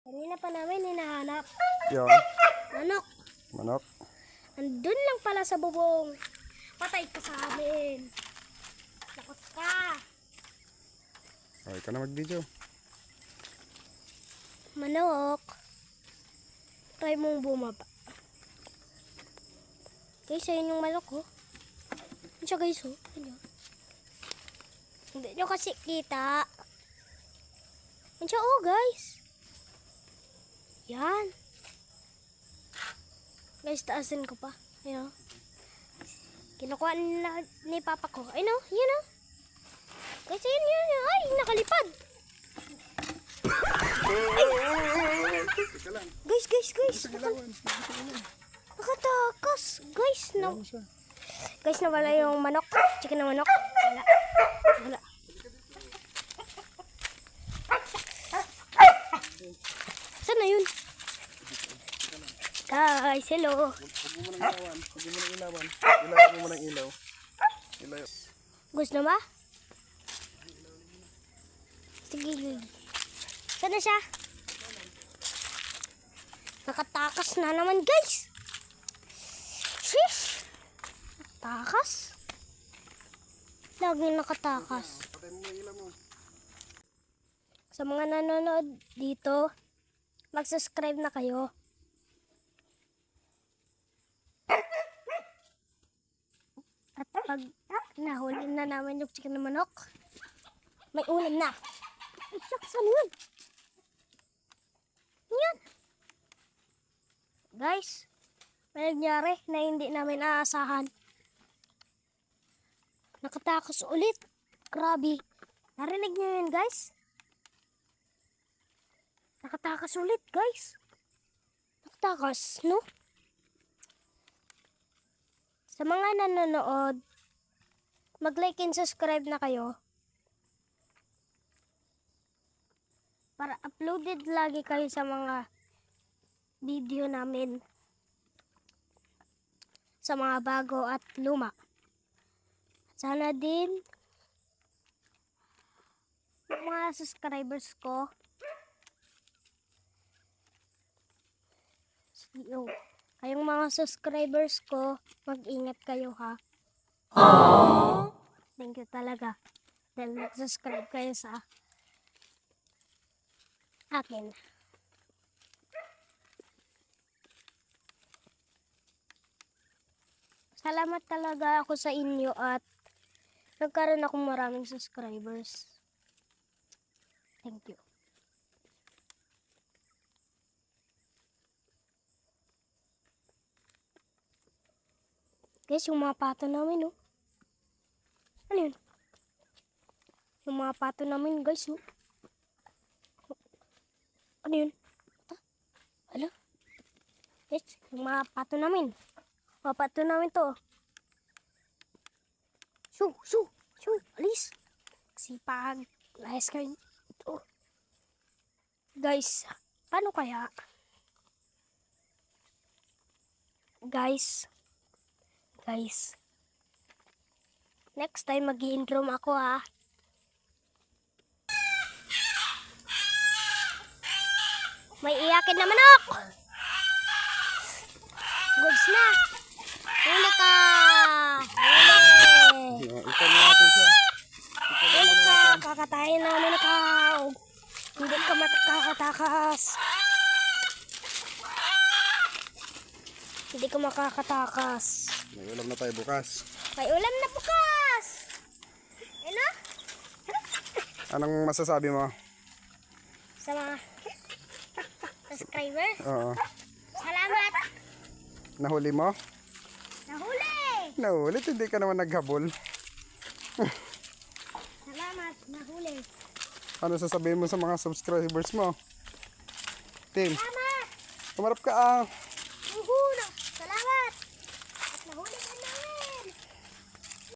Kanina pa namin hinahanap. Yung Manok. manok. Andun lang pala sa bubong. Patay ka sa amin. Takot ka. Okay ka na mag-video. Manok. Try mong bumaba. Guys, ayun yung manok, oh. Ano siya, guys, oh? Ano? Hindi nyo kasi kita. Ano siya, oh, guys. Yan. Guys, taasin ko pa. Ayun, oh. Kinukuha ni papa ko. Ayun, oh. Yun, oh. Guys, ayun, yun. Ay, nakalipad. Teka lang. Guys. Sa gilawan. Nakatakas. Guys, na. Ano siya? Guys, nawala yung manok. Chicken na manok. Wala. Saan na yun? Guys, hello. Huwag mo munang ilawan. Huwag mo munang ilawan. Ilawan mo munang ilaw. Ilaw. Gusto na ba? Sige. Saan na siya? Nakatakas na naman, guys. Shish! Takas? Laging nakatakas. Patay mo yung ilaw mo. Sa mga nanonood dito, mag-subscribe na kayo. At pag nahuli na namin yung chicken na manok, may ulam na. Ay, shucks, ano yun? Ano yun? Guys, may nangyari na hindi namin aasahan. Nakatakas ulit. Grabe. Narinig niyo yun, guys? Nakatakas ulit, guys. Nakatakas, no? Sa mga nanonood, mag-like and subscribe na kayo. Para uploaded lagi kayo sa mga video namin. Sa mga bago at luma. Sana din yung mga subscribers ko kayong mga subscribers ko, mag-ingat kayo, ha. Aww. Thank you talaga dahil nag-subscribe kayo sa akin. Salamat talaga ako sa inyo at nagkaroon akong maraming subscribers. Thank you. Guys, yung mga pato namin, oh. Ano yun? Yung mga pato namin, guys, oh. Ano yun? Ano? Guys, yung mga pato namin. Mga pato namin to. Shoo! Alis! Sipag. Layas kayo. Oh. Guys, paano kaya? Guys. Next time mag-i-intro ako, ha. May iyakin na manok. Goods na. Huli ka. Huli. Ikan natin siya. Huli ka. Kakatayin namin ikaw. Hindi ka makakatakas. Hindi ka makakatakas. May ulam na tayo bukas. May ulam na bukas. Ano? Anong masasabi mo? Sa mga subscriber. Oo. Salamat. Nahuli mo? Nahuli. Nahuli, hindi ka naman naghabol. Salamat. Nahuli. Ano sasabihin mo sa mga subscribers mo? Tim, Salamat. kumarap ka ah. Nahuli.